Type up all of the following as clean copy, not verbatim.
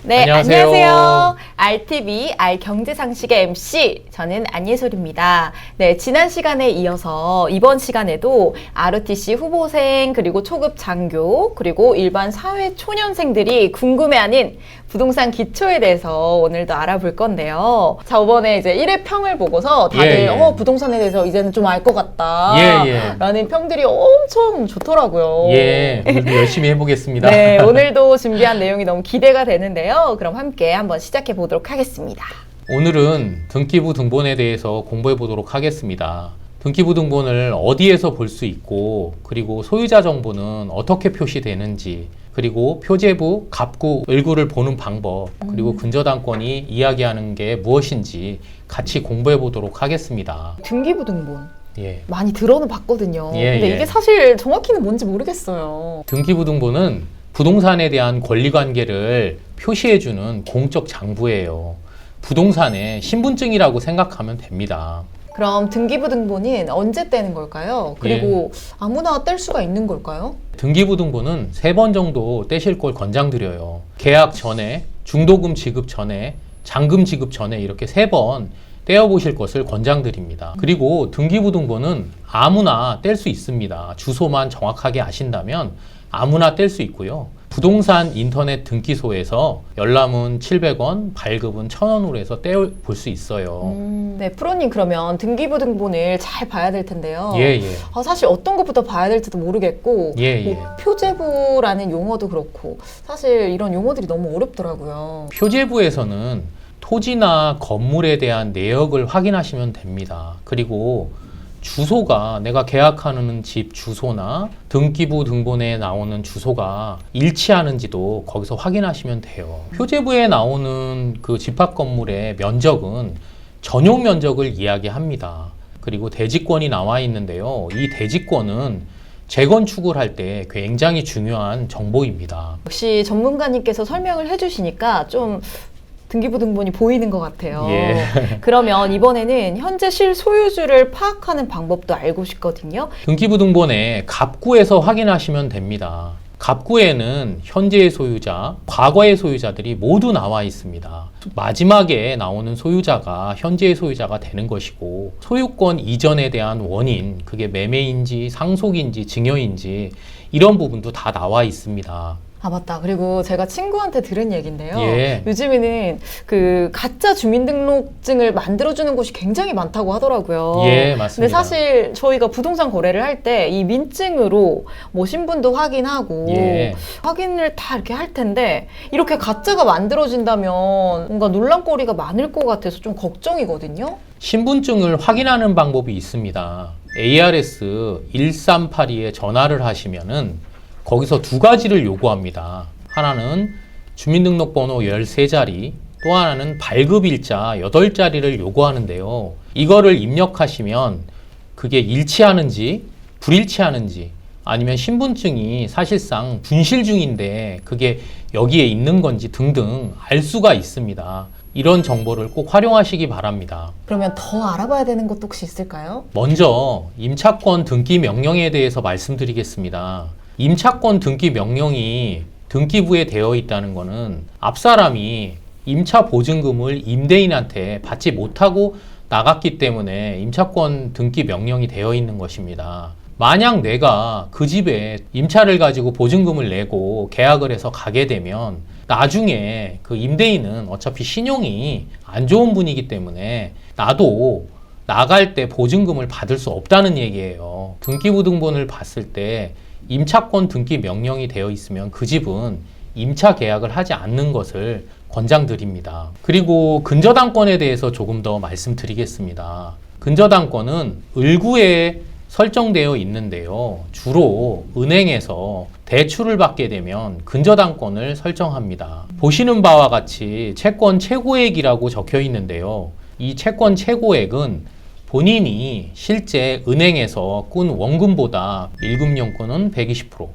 네, 안녕하세요. 안녕하세요. RTV 알경제상식의 MC 저는 안예솔입니다. 네, 지난 시간에 이어서 이번 시간에도 ROTC 후보생 그리고 초급 장교 그리고 일반 사회 초년생들이 궁금해하는 부동산 기초에 대해서 오늘도 알아볼 건데요. 자, 이번에 이제 1회 평을 보고서 다들 부동산에 대해서 이제는 좀 알 것 같다 라는 평들이 엄청 좋더라고요. 오늘도 열심히 해보겠습니다. 네, 오늘도 준비한 내용이 너무 기대가 되는데요. 그럼 함께 한번 시작해 보도록 하겠습니다. 오늘은 등기부 등본에 대해서 공부해 보도록 하겠습니다. 등기부 등본을 어디에서 볼 수 있고, 그리고 소유자 정보는 어떻게 표시되는지, 그리고 표제부, 갑구, 을구를 보는 방법, 그리고 근저당권이 이야기하는 게 무엇인지 같이 공부해 보도록 하겠습니다. 등기부 등본 많이 들어는 봤거든요. 근데 이게 예. 사실 정확히는 뭔지 모르겠어요. 등기부 등본은 부동산에 대한 권리관계를 표시해주는 공적 장부예요. 부동산의 신분증이라고 생각하면 됩니다. 그럼 등기부 등본은 언제 떼는 걸까요? 그리고 아무나 뗄 수가 있는 걸까요? 등기부 등본은 3번 정도 떼실 걸 권장드려요. 계약 전에, 중도금 지급 전에, 잔금 지급 전에 이렇게 3번 떼어보실 것을 권장드립니다. 그리고 등기부 등본은 아무나 뗄 수 있습니다. 주소만 정확하게 아신다면 아무나 뗄 수 있고요. 부동산 인터넷 등기소에서 열람은 700원, 발급은 1000원으로 해서 떼어볼 수 있어요. 네, 프로님 그러면 등기부 등본을 잘 봐야 될 텐데요. 사실 어떤 것부터 봐야 될지도 모르겠고 뭐 표제부라는 용어도 그렇고 사실 이런 용어들이 너무 어렵더라고요. 표제부에서는 토지나 건물에 대한 내역을 확인하시면 됩니다. 그리고 주소가 내가 계약하는 집 주소나 등기부 등본에 나오는 주소가 일치하는지도 거기서 확인하시면 돼요. 표제부에 나오는 그 집합 건물의 면적은 전용 면적을 이야기합니다. 그리고 대지권이 나와 있는데요. 이 대지권은 재건축을 할 때 굉장히 중요한 정보입니다. 역시 전문가님께서 설명을 해주시니까 좀 등기부 등본이 보이는 것 같아요. 그러면 이번에는 현재 실소유주를 파악하는 방법도 알고 싶거든요. 등기부 등본에 갑구에서 확인하시면 됩니다. 갑구에는 현재의 소유자, 과거의 소유자들이 모두 나와 있습니다. 마지막에 나오는 소유자가 현재의 소유자가 되는 것이고, 소유권 이전에 대한 원인, 그게 매매인지 상속인지 증여인지 이런 부분도 다 나와 있습니다. 아, 맞다. 그리고 제가 친구한테 들은 얘기인데요. 요즘에는 그 가짜 주민등록증을 만들어주는 곳이 굉장히 많다고 하더라고요. 맞습니다. 근데 사실 저희가 부동산 거래를 할 때 이 민증으로 뭐 신분도 확인하고 확인을 다 이렇게 할 텐데 이렇게 가짜가 만들어진다면 뭔가 논란거리가 많을 것 같아서 좀 걱정이거든요. 신분증을 확인하는 방법이 있습니다. ARS 1382에 전화를 하시면은 거기서 2가지를 요구합니다. 하나는 주민등록번호 13자리, 또 하나는 발급일자 8자리를 요구하는데요. 이거를 입력하시면 그게 일치하는지 불일치하는지, 아니면 신분증이 사실상 분실 중인데 그게 여기에 있는 건지 등등 알 수가 있습니다. 이런 정보를 꼭 활용하시기 바랍니다. 그러면 더 알아봐야 되는 것도 혹시 있을까요? 먼저 임차권 등기 명령에 대해서 말씀드리겠습니다. 임차권 등기 명령이 등기부에 되어 있다는 것은 앞사람이 임차 보증금을 임대인한테 받지 못하고 나갔기 때문에 임차권 등기 명령이 되어 있는 것입니다. 만약 내가 그 집에 임차를 가지고 보증금을 내고 계약을 해서 가게 되면 나중에 그 임대인은 어차피 신용이 안 좋은 분이기 때문에 나도 나갈 때 보증금을 받을 수 없다는 얘기예요. 등기부 등본을 봤을 때 임차권 등기 명령이 되어 있으면 그 집은 임차 계약을 하지 않는 것을 권장드립니다. 그리고 근저당권에 대해서 조금 더 말씀드리겠습니다. 근저당권은 을구에 설정되어 있는데요. 주로 은행에서 대출을 받게 되면 근저당권을 설정합니다. 보시는 바와 같이 채권 최고액이라고 적혀 있는데요. 이 채권 최고액은 본인이 실제 은행에서 꾼 원금보다 1금융권은 120%,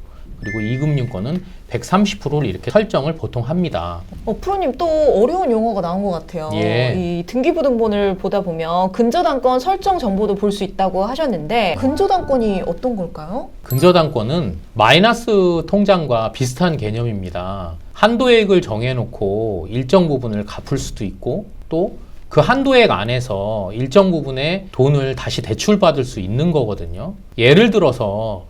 그리고 2금융권은 130%를 이렇게 설정을 보통 합니다. 프로님 또 어려운 용어가 나온 것 같아요. 예. 이 등기부등본을 보다 보면 근저당권 설정 정보도 볼 수 있다고 하셨는데 근저당권이 어떤 걸까요? 근저당권은 마이너스 통장과 비슷한 개념입니다. 한도액을 정해놓고 일정 부분을 갚을 수도 있고 또 그 한도액 안에서 일정 부분의 돈을 다시 대출받을 수 있는 거거든요. 예를 들어서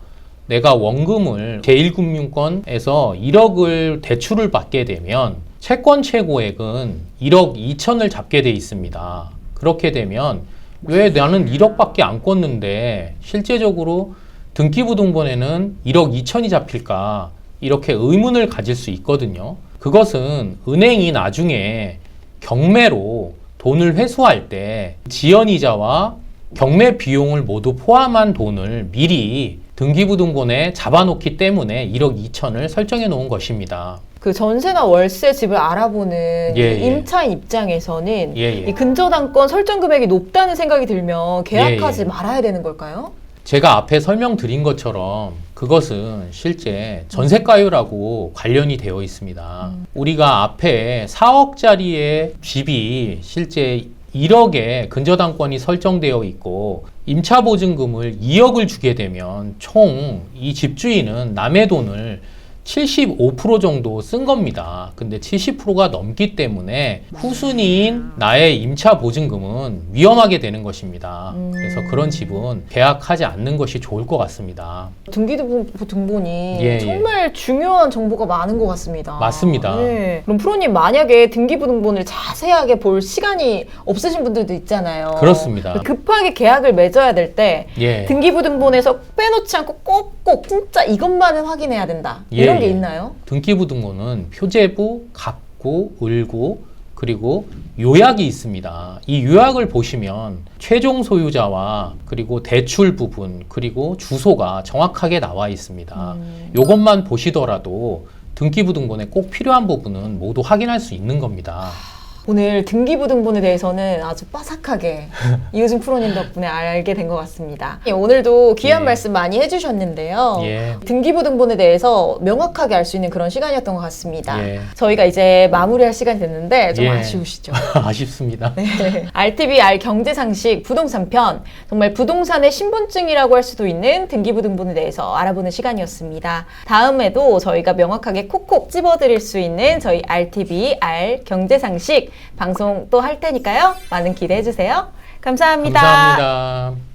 내가 원금을 제1금융권에서 1억을 대출을 받게 되면 채권 최고액은 1억 2천을 잡게 돼 있습니다. 그렇게 되면 왜 나는 1억밖에 안 꿨는데 실제적으로 등기부등본에는 1억 2천이 잡힐까? 이렇게 의문을 가질 수 있거든요. 그것은 은행이 나중에 경매로 돈을 회수할 때 지연이자와 경매 비용을 모두 포함한 돈을 미리 등기부등본에 잡아놓기 때문에 1억 2천을 설정해 놓은 것입니다. 그 전세나 월세 집을 알아보는 예, 이 임차인 입장에서는 예, 예. 이 근저당권 설정 금액이 높다는 생각이 들면 계약하지 예, 예. 말아야 되는 걸까요? 제가 앞에 설명드린 것처럼 그것은 실제 전세가율하고 관련이 되어 있습니다. 우리가 앞에 4억짜리의 집이 실제 1억에 근저당권이 설정되어 있고 임차보증금을 2억을 주게 되면 총 이 집주인은 남의 돈을 75% 정도 쓴 겁니다. 근데 70%가 넘기 때문에 후순위인 나의 임차 보증금은 위험하게 되는 것입니다. 그래서 그런 집은 계약하지 않는 것이 좋을 것 같습니다. 등기부등본이 예, 예. 정말 중요한 정보가 많은 것 같습니다. 맞습니다. 네. 그럼 프로님 만약에 등기부등본을 자세하게 볼 시간이 없으신 분들도 있잖아요. 그렇습니다. 급하게 계약을 맺어야 될 때 예. 등기부등본에서 빼놓지 않고 꼭꼭 진짜 이것만은 확인해야 된다. 예, 이런 게 예. 있나요? 등기부등본은 표제부, 갑구, 을구, 그리고 요약이 있습니다. 이 요약을 보시면 최종 소유자와 그리고 대출 부분, 그리고 주소가 정확하게 나와 있습니다. 이것만 보시더라도 등기부등본에 꼭 필요한 부분은 모두 확인할 수 있는 겁니다. 오늘 등기부등본에 대해서는 아주 빠삭하게 이효진 프로님 덕분에 알게 된 것 같습니다. 오늘도 귀한 예. 말씀 많이 해주셨는데요. 예. 등기부등본에 대해서 명확하게 알 수 있는 그런 시간이었던 것 같습니다. 예. 저희가 이제 마무리할 시간이 됐는데 좀 예. 아쉬우시죠? 아쉽습니다. 네. RTV 알 경제상식 부동산 편, 정말 부동산의 신분증이라고 할 수도 있는 등기부등본에 대해서 알아보는 시간이었습니다. 다음에도 저희가 명확하게 콕콕 찝어드릴 수 있는 저희 RTV 알 경제상식 방송 또 할 테니까요. 많은 기대해 주세요. 감사합니다. 감사합니다.